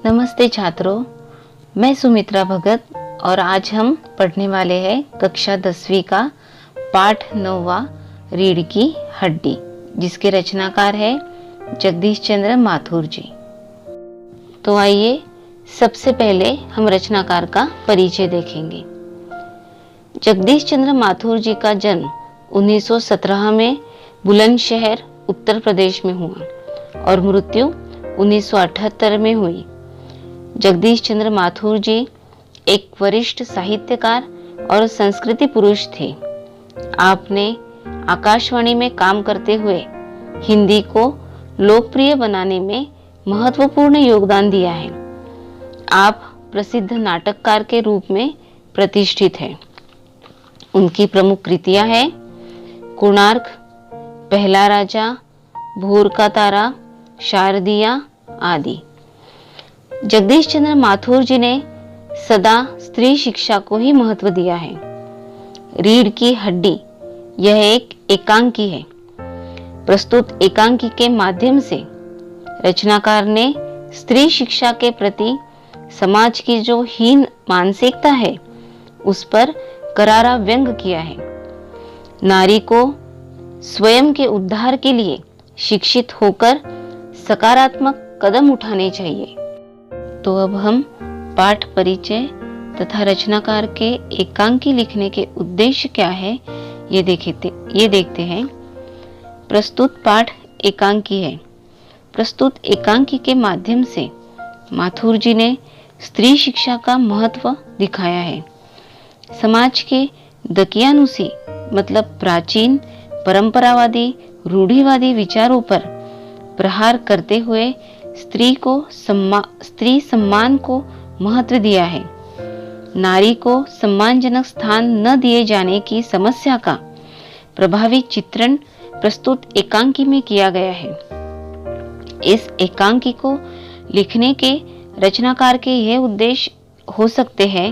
नमस्ते छात्रों, मैं सुमित्रा भगत और आज हम पढ़ने वाले हैं कक्षा 10वीं का पाठ 9वां रीढ़ की हड्डी, जिसके रचनाकार है जगदीश चंद्र माथुर जी। तो आइए सबसे पहले हम रचनाकार का परिचय देखेंगे। जगदीश चंद्र माथुर जी का जन्म 1917 में बुलंदशहर उत्तर प्रदेश में हुआ और मृत्यु 1978 में हुई। जगदीश चंद्र माथुर जी एक वरिष्ठ साहित्यकार और संस्कृति पुरुष थे। आपने आकाशवाणी में काम करते हुए हिंदी को लोकप्रिय बनाने में महत्वपूर्ण योगदान दिया है। आप प्रसिद्ध नाटककार के रूप में प्रतिष्ठित हैं। उनकी प्रमुख कृतियां हैं कोणार्क, पहला राजा, भोर का तारा, शारदिया आदि। जगदीश चंद्र माथुर जी ने सदा स्त्री शिक्षा को ही महत्व दिया है। रीढ़ की हड्डी यह एक एकांकी है। प्रस्तुत एकांकी के माध्यम से रचनाकार ने स्त्री शिक्षा के प्रति समाज की जो हीन मानसिकता है उस पर करारा व्यंग किया है। नारी को स्वयं के उद्धार के लिए शिक्षित होकर सकारात्मक कदम उठाने चाहिए। तो अब हम पाठ परिचय तथा रचनाकार के एकांकी लिखने के उद्देश्य क्या है ये देखते हैं। प्रस्तुत पाठ एकांकी है। प्रस्तुत एकांकी के माध्यम से माथुर जी ने स्त्री शिक्षा का महत्व दिखाया है। समाज के दकियानुसी मतलब प्राचीन परंपरावादी रूढ़िवादी विचारों पर प्रहार करते हुए स्त्री सम्मान को महत्व दिया है। नारी को सम्मानजनक स्थान न दिए जाने की समस्या का प्रभावी चित्रण प्रस्तुत एकांकी में किया गया है। इस एकांकी को लिखने के रचनाकार के यह उद्देश्य हो सकते हैं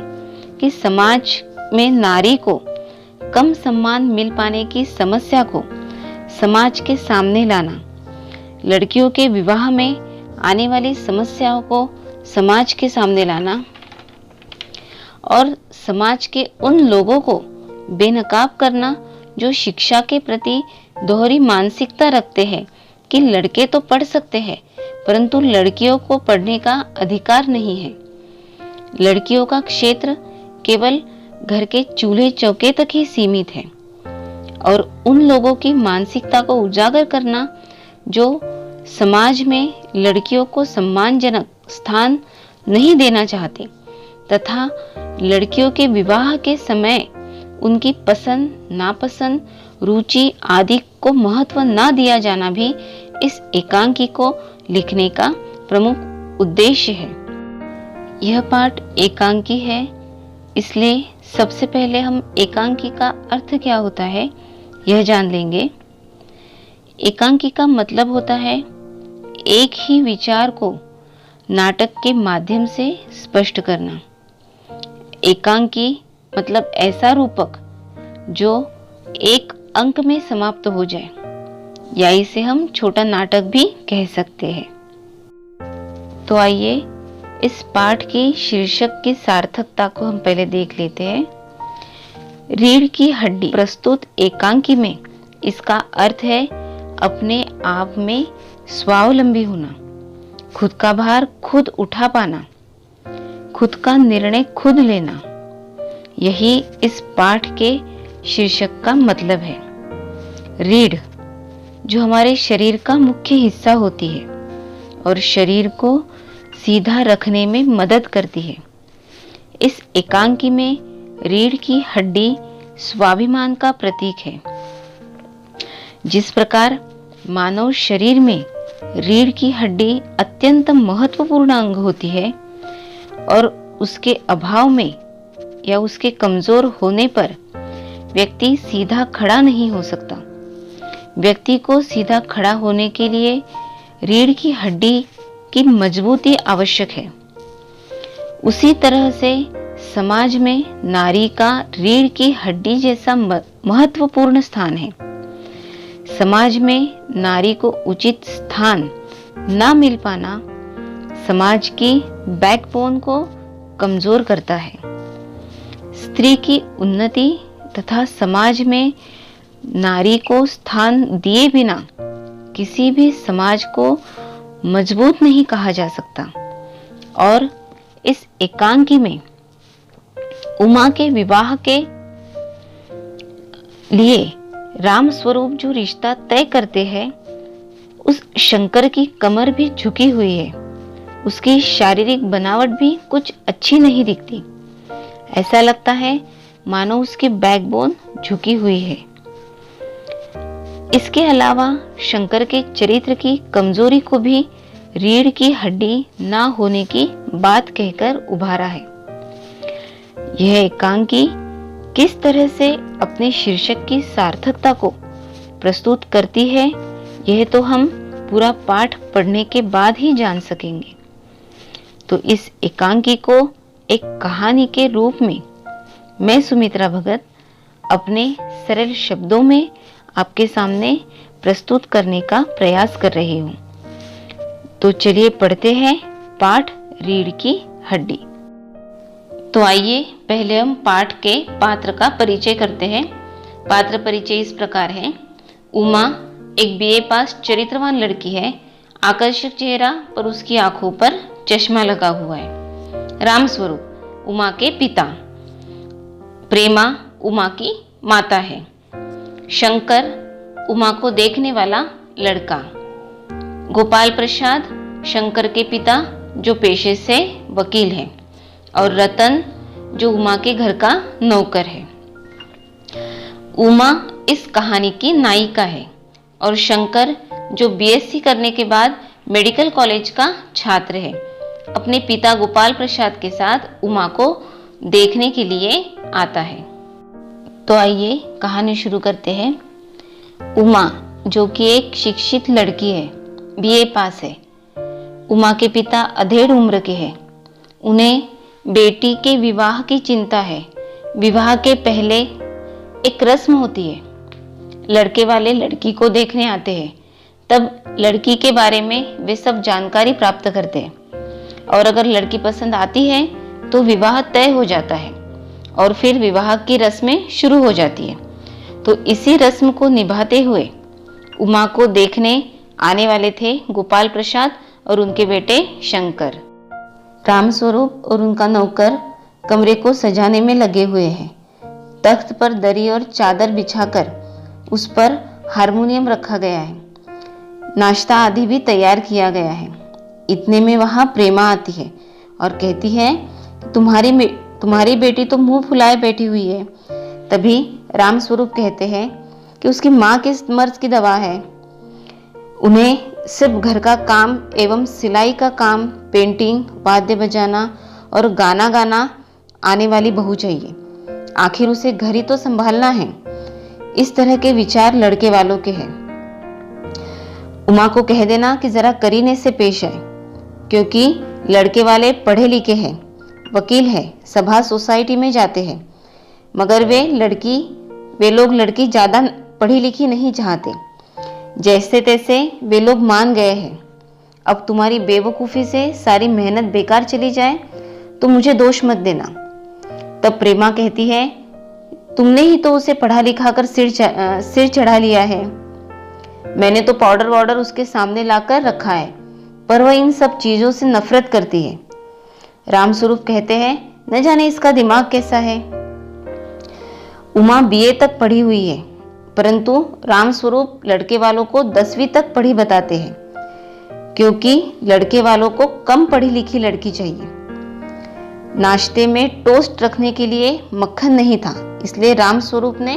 कि समाज में नारी को कम सम्मान मिल पाने की समस्या को समाज के सामने लाना, लड़कियों के विवाह में आने वाली समस्याओं को समाज के सामने लाना और समाज के उन लोगों को बेनकाब करना जो शिक्षा के प्रति दोहरी मानसिकता रखते हैं कि लड़के तो पढ़ सकते हैं परंतु लड़कियों को पढ़ने का अधिकार नहीं है। लड़कियों का क्षेत्र केवल घर के चूल्हे चौके तक ही सीमित है और उन लोगों की मानसिकता को उजागर करना जो समाज में लड़कियों को सम्मानजनक स्थान नहीं देना चाहते तथा लड़कियों के विवाह के समय उनकी पसंद, नापसंद, रुचि आदि को महत्व न दिया जाना भी इस एकांकी को लिखने का प्रमुख उद्देश्य है। यह पाठ एकांकी है, इसलिए सबसे पहले हम एकांकी का अर्थ क्या होता है यह जान लेंगे। एकांकी का मतलब होता है एक ही विचार को नाटक के माध्यम से स्पष्ट करना। एकांकी मतलब ऐसा रूपक जो एक अंक में समाप्त हो जाए, या इसे हम छोटा नाटक भी कह सकते हैं। तो आइए इस पाठ की शीर्षक की सार्थकता को हम पहले देख लेते हैं। रीढ़ की हड्डी प्रस्तुत एकांकी में इसका अर्थ है अपने आप में स्वावलंबी होना, खुद का भार खुद उठा पाना, खुद का निर्णय खुद लेना। यही इस पाठ के शीर्षक का मतलब है। रीढ़ जो हमारे शरीर का मुख्य हिस्सा होती है और शरीर को सीधा रखने में मदद करती है। इस एकांकी में रीढ़ की हड्डी स्वाभिमान का प्रतीक है। जिस प्रकार मानव शरीर में रीढ़ की हड्डी अत्यंत महत्वपूर्ण अंग होती है और उसके अभाव में या उसके कमजोर होने पर व्यक्ति सीधा खड़ा नहीं हो सकता। व्यक्ति को सीधा खड़ा होने के लिए रीढ़ की हड्डी की मजबूती आवश्यक है। उसी तरह से समाज में नारी का रीढ़ की हड्डी जैसा महत्वपूर्ण स्थान है। समाज में नारी को उचित स्थान न मिल पाना समाज की बैकबोन को कमजोर करता है। स्त्री की उन्नति तथा समाज में नारी को स्थान दिए बिना किसी भी समाज को मजबूत नहीं कहा जा सकता। और इस एकांकी में उमा के विवाह के लिए राम स्वरूप जो रिश्ता तय करते हैं, उस शंकर की कमर भी झुकी हुई है, उसकी शारीरिक बनावट भी कुछ अच्छी नहीं दिखती। ऐसा लगता है मानो उसकी बैकबोन झुकी हुई है। इसके अलावा शंकर के चरित्र की कमजोरी को भी रीढ़ की हड्डी ना होने की बात कहकर उभारा है। यह एकांकी किस तरह से अपने शीर्षक की सार्थकता को प्रस्तुत करती है, यह तो हम पूरा पाठ पढ़ने के बाद ही जान सकेंगे। तो इस एकांकी को एक कहानी के रूप में मैं सुमित्रा भगत अपने सरल शब्दों में आपके सामने प्रस्तुत करने का प्रयास कर रही हूँ। तो चलिए पढ़ते हैं पाठ रीढ़ की हड्डी। तो आइए पहले हम पाठ के पात्र का परिचय करते हैं। पात्र परिचय इस प्रकार है। उमा एक बीए पास चरित्रवान लड़की है। आकर्षक चेहरा पर उसकी आंखों पर चश्मा लगा हुआ है। रामस्वरूप उमा के पिता। प्रेमा उमा की माता है। शंकर उमा को देखने वाला लड़का। गोपाल प्रसाद शंकर के पिता जो पेशे से वकील है। और रतन जो उमा के घर का नौकर है। उमा इस कहानी की नायिका है और शंकर जो बीएससी करने के बाद मेडिकल कॉलेज का छात्र है, अपने पिता गोपाल प्रसाद के साथ उमा को देखने के लिए आता है। तो आइए कहानी शुरू करते हैं। उमा जो कि एक शिक्षित लड़की है, बीए पास है। उमा के पिता अधेड़ उम्र के हैं। उन्हें बेटी के विवाह की चिंता है। विवाह के पहले एक रस्म होती है। लड़के वाले लड़की को देखने आते हैं, तब लड़की के बारे में वे सब जानकारी प्राप्त करते हैं और अगर लड़की पसंद आती है तो विवाह तय हो जाता है और फिर विवाह की रस्में शुरू हो जाती है। तो इसी रस्म को निभाते हुए उमा को देखने आने वाले थे गोपाल प्रसाद और उनके बेटे शंकर। रामस्वरूप और उनका नौकर कमरे को सजाने में लगे हुए हैं। तख्त पर दरी और चादर बिछाकर उस पर हारमोनियम रखा गया है। नाश्ता आदि भी तैयार किया गया है। इतने में वहां प्रेमा आती है और कहती है, तुम्हारी बेटी तो मुंह फुलाए बैठी हुई है। तभी रामस्वरूप कहते हैं कि उसकी माँ किस मर्ज की दवा है। उन्हें सिर्फ घर का काम एवं सिलाई का काम, पेंटिंग, वाद्य बजाना और गाना गाना आने वाली बहू चाहिए। आखिर उसे घर ही तो संभालना है। इस तरह के विचार लड़के वालों के हैं। उमा को कह देना कि जरा करीने से पेश आए, क्योंकि लड़के वाले पढ़े लिखे हैं, वकील है, सभा सोसाइटी में जाते हैं, मगर वे लोग लड़की ज्यादा पढ़ी लिखी नहीं चाहते। जैसे तैसे वे लोग मान गए हैं। अब तुम्हारी बेवकूफ़ी से सारी मेहनत बेकार चली जाए तो मुझे दोष मत देना। तब प्रेमा कहती है, तुमने ही तो उसे पढ़ा लिखा कर सिर चढ़ा लिया है। मैंने तो पाउडर वाउडर उसके सामने लाकर रखा है, पर वह इन सब चीज़ों से नफरत करती है। रामस्वरूप कहते हैं, न जाने इसका दिमाग कैसा है। उमा बीए तक पढ़ी हुई है, परंतु रामस्वरूप लड़के वालों को 10वीं तक पढ़ी बताते हैं, क्योंकि लड़के वालों को कम पढ़ी लिखी लड़की चाहिए। नाश्ते में टोस्ट रखने के लिए मक्खन नहीं था, इसलिए रामस्वरूप ने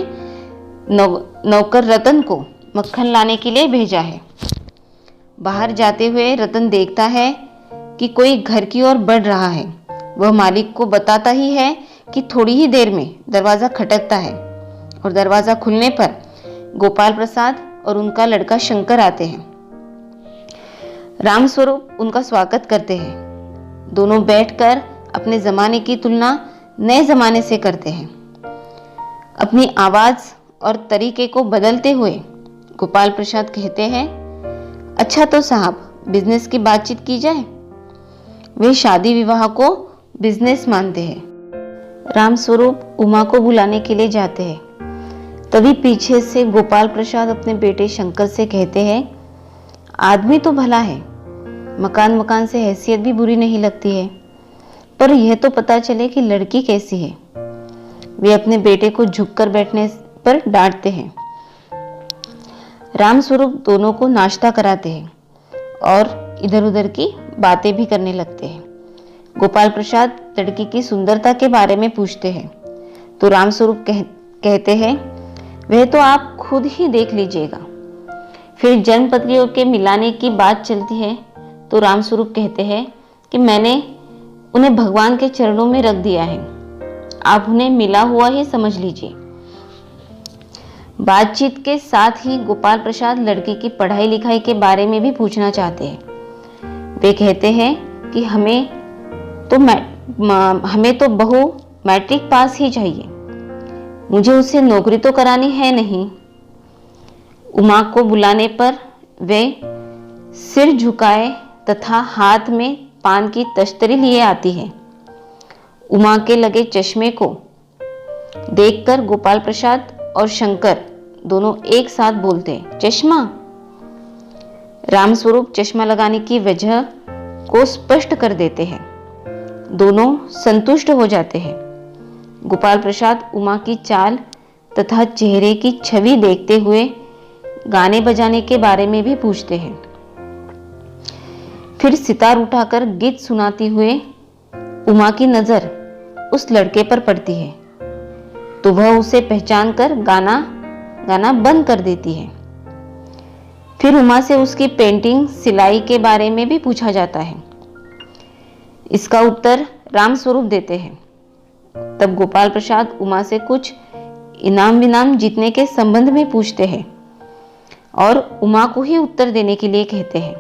नौकर रतन को मक्खन लाने के लिए भेजा है। बाहर जाते हुए रतन देखता है कि कोई घर की ओर बढ़ रहा है। वह मालिक को बताता ही है कि थोड़ी ही देर में दरवाजा खटकता है और दरवाजा खुलने पर गोपाल प्रसाद और उनका लड़का शंकर आते हैं। रामस्वरूप उनका स्वागत करते हैं। दोनों बैठकर अपने जमाने की तुलना नए जमाने से करते हैं। अपनी आवाज और तरीके को बदलते हुए गोपाल प्रसाद कहते हैं, अच्छा तो साहब, बिजनेस की बातचीत की जाए। वे शादी विवाह को बिजनेस मानते हैं। रामस्वरूप उमा को बुलाने के लिए जाते हैं। तभी पीछे से गोपाल प्रसाद अपने बेटे शंकर से कहते हैं, आदमी तो भला है, मकान से हैसियत भी बुरी नहीं लगती है, पर यह तो पता चले कि लड़की कैसी है। वे अपने बेटे को झुककर बैठने पर डांटते हैं। रामस्वरूप दोनों को नाश्ता कराते हैं और इधर उधर की बातें भी करने लगते हैं। गोपाल प्रसाद लड़की की सुंदरता के बारे में पूछते हैं तो रामस्वरूप कहते हैं, वह तो आप खुद ही देख लीजिएगा। फिर जन्मपत्रियों के मिलाने की बात चलती है तो रामस्वरूप कहते हैं कि मैंने उन्हें भगवान के चरणों में रख दिया है, आप उन्हें मिला हुआ ही समझ लीजिए। बातचीत के साथ ही गोपाल प्रसाद लड़की की पढ़ाई लिखाई के बारे में भी पूछना चाहते हैं। वे कहते हैं कि हमें तो बहू मैट्रिक पास ही चाहिए, मुझे उससे नौकरी तो करानी है नहीं। उमा को बुलाने पर वे सिर झुकाए तथा हाथ में पान की तश्तरी लिए आती है। उमा के लगे चश्मे को देखकर गोपाल प्रसाद और शंकर दोनों एक साथ बोलते हैं, चश्मा। रामस्वरूप चश्मा लगाने की वजह को स्पष्ट कर देते हैं। दोनों संतुष्ट हो जाते हैं। गोपाल प्रसाद उमा की चाल तथा चेहरे की छवि देखते हुए गाने बजाने के बारे में भी पूछते हैं। फिर सितार उठाकर गीत सुनाती हुए उमा की नजर उस लड़के पर पड़ती है तो वह उसे पहचान कर गाना बंद कर देती है। फिर उमा से उसकी पेंटिंग सिलाई के बारे में भी पूछा जाता है। इसका उत्तर रामस्वरूप देते हैं। तब गोपाल प्रसाद उमा से कुछ इनाम विनाम जीतने के संबंध में पूछते हैं और उमा को ही उत्तर देने के लिए कहते हैं।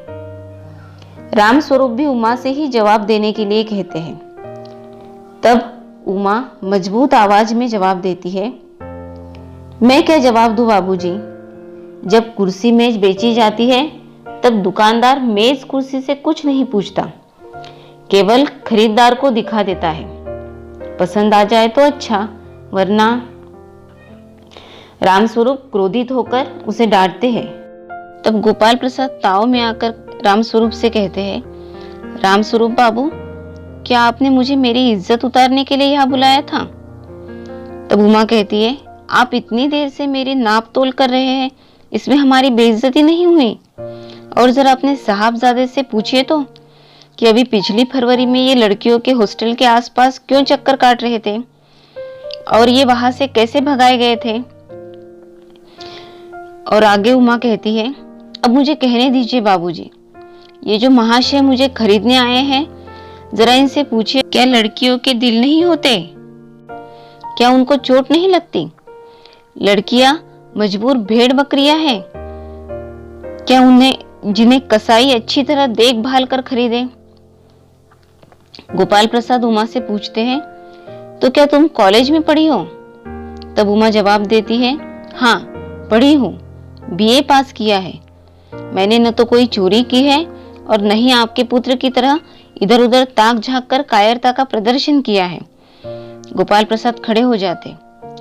रामस्वरूप भी उमा से ही जवाब देने के लिए कहते हैं। तब उमा मजबूत आवाज में जवाब देती है, मैं क्या जवाब दूं बाबूजी, जब कुर्सी मेज बेची जाती है तब दुकानदार मेज कुर्सी से कुछ नहीं पूछता, केवल खरीदार को दिखा देता है। पसंद आ जाए तो अच्छा, वरना। रामस्वरूप क्रोधित होकर उसे डांटते हैं। तब गोपाल प्रसाद ताव में आकर रामस्वरूप से कहते हैं, रामस्वरूप बाबू, क्या आपने मुझे मेरी इज्जत उतारने के लिए यहाँ बुलाया था? तब उमा कहती है, आप इतनी देर से मेरी नाप तोल कर रहे हैं, इसमें हमारी बेइज्जती नहीं हुई? और जरा अपने साहबजादे से पूछिए तो कि अभी पिछली फरवरी में ये लड़कियों के हॉस्टल के आसपास क्यों चक्कर काट रहे थे और ये वहां से कैसे भगाए गए थे। और आगे उमा कहती है, अब मुझे कहने दीजिए बाबूजी, ये जो महाशय मुझे खरीदने आए हैं, जरा इनसे पूछिए, क्या लड़कियों के दिल नहीं होते? क्या उनको चोट नहीं लगती? लड़कियां मजबूर भेड़ बकरियां हैं क्या जिन्हें कसाई अच्छी तरह देखभाल कर खरीदे? गोपाल प्रसाद उमा से पूछते हैं, तो क्या तुम कॉलेज में पढ़ी हो? तब उमा जवाब देती है, हाँ पढ़ी हूँ, बीए पास किया है। मैंने न तो कोई चोरी की है और न ही आपके पुत्र की तरह इधर उधर ताक झांक कर कायरता का प्रदर्शन किया है। गोपाल प्रसाद खड़े हो जाते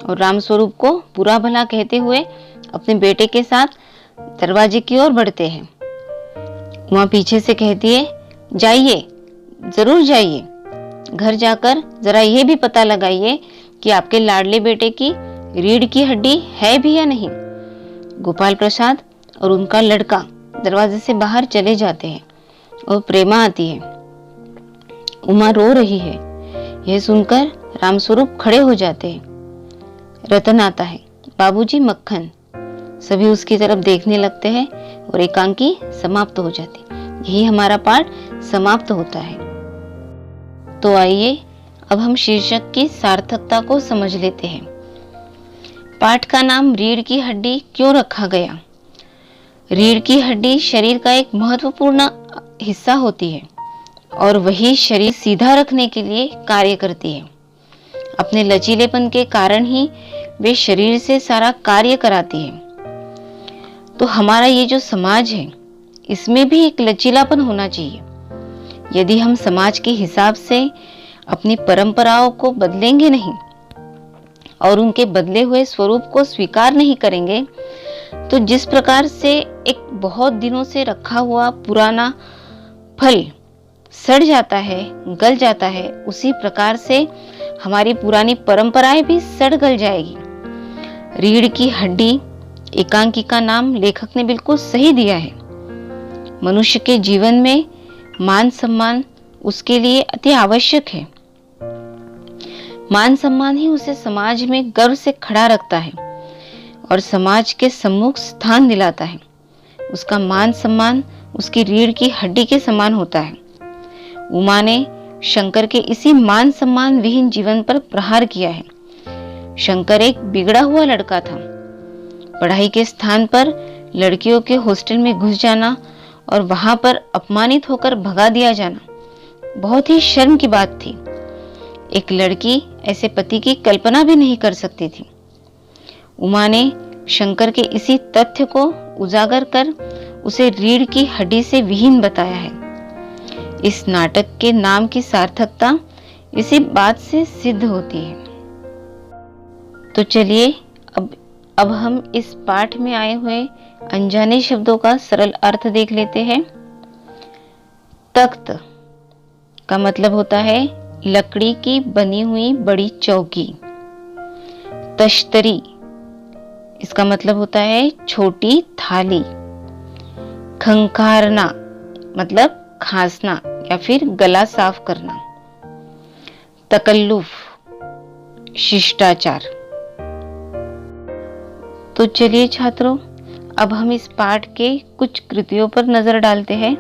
और रामस्वरूप को बुरा भला कहते हुए अपने बेटे के साथ दरवाजे की ओर बढ़ते हैं। उमा पीछे से कहती है, जाइए, जरूर जाइए, घर जाकर जरा यह भी पता लगाइए कि आपके लाडले बेटे की रीढ़ की हड्डी है भी या नहीं। गोपाल प्रसाद और उनका लड़का दरवाजे से बाहर चले जाते हैं और प्रेमा आती है। उमा रो रही है। यह सुनकर रामस्वरूप खड़े हो जाते हैं। रतन आता है, बाबूजी मक्खन। सभी उसकी तरफ देखने लगते हैं और एकांकी समाप्त हो जाती। यही हमारा पाठ समाप्त होता है। तो आइए अब हम शीर्षक की सार्थकता को समझ लेते हैं। पाठ का नाम रीढ़ की हड्डी क्यों रखा गया? रीढ़ की हड्डी शरीर का एक महत्वपूर्ण हिस्सा होती है और वही शरीर सीधा रखने के लिए कार्य करती है। अपने लचीलेपन के कारण ही वे शरीर से सारा कार्य कराती है। तो हमारा ये जो समाज है, इसमें भी एक लचीलापन होना चाहिए। यदि हम समाज के हिसाब से अपनी परंपराओं को बदलेंगे नहीं और उनके बदले हुए स्वरूप को स्वीकार नहीं करेंगे, तो जिस प्रकार से एक बहुत दिनों से रखा हुआ पुराना फल सड़ जाता है, गल जाता है, उसी प्रकार से हमारी पुरानी परंपराएं भी सड़ गल जाएगी। रीढ़ की हड्डी एकांकी का नाम लेखक ने बिल्कुल सही दिया है। मनुष्य के जीवन में मान सम्मान उसके लिए अति आवश्यक है। मान सम्मान ही उसे समाज में गर्व से खड़ा रखता है और समाज के सम्मुख स्थान दिलाता है। उसका मान सम्मान उसकी रीढ़ की हड्डी के समान होता है। उमा ने शंकर के इसी मान सम्मान विहीन जीवन पर प्रहार किया है। शंकर एक बिगड़ा हुआ लड़का था। पढ़ाई के स्थान पर लड़कियों के हॉस्टल में घुस जाना और वहां पर अपमानित होकर भगा दिया जाना बहुत ही शर्म की बात थी। एक लड़की ऐसे पति की कल्पना भी नहीं कर सकती थी। उमा ने शंकर के इसी तथ्य को उजागर कर उसे रीढ़ की हड्डी से विहीन बताया है। इस नाटक के नाम की सार्थकता इसी बात से सिद्ध होती है। तो चलिए अब हम इस पाठ में आए हुए अनजाने शब्दों का सरल अर्थ देख लेते हैं। तख्त का मतलब होता है लकड़ी की बनी हुई बड़ी चौकी। तश्तरी इसका मतलब होता है छोटी थाली। खंखारना मतलब खांसना या फिर गला साफ करना। तकल्लुफ शिष्टाचार। तो चलिए छात्रों, अब हम इस पाठ के कुछ कृतियों पर नजर डालते हैं।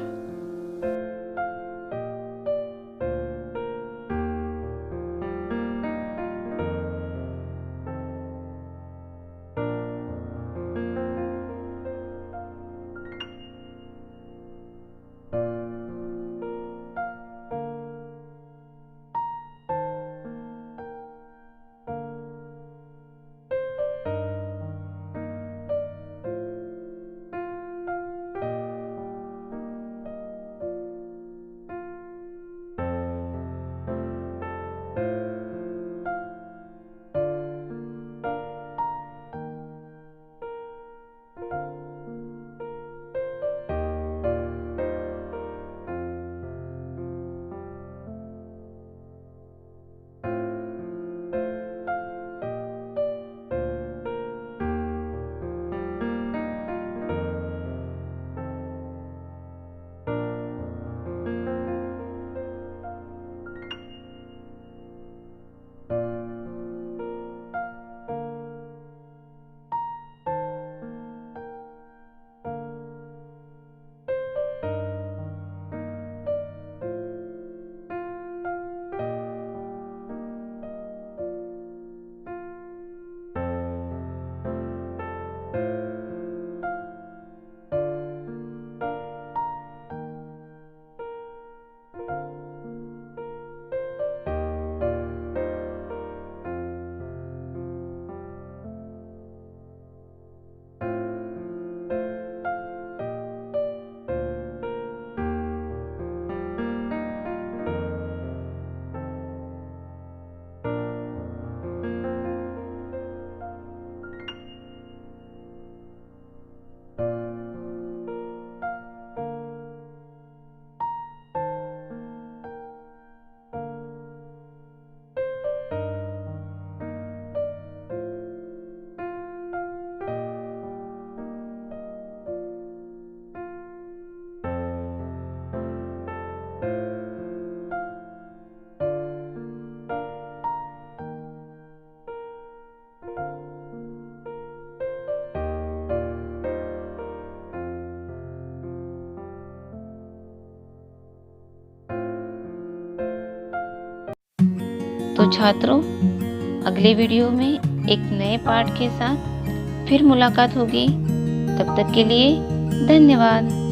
तो छात्रों, अगले वीडियो में एक नए पाठ के साथ फिर मुलाकात होगी। तब तक के लिए धन्यवाद।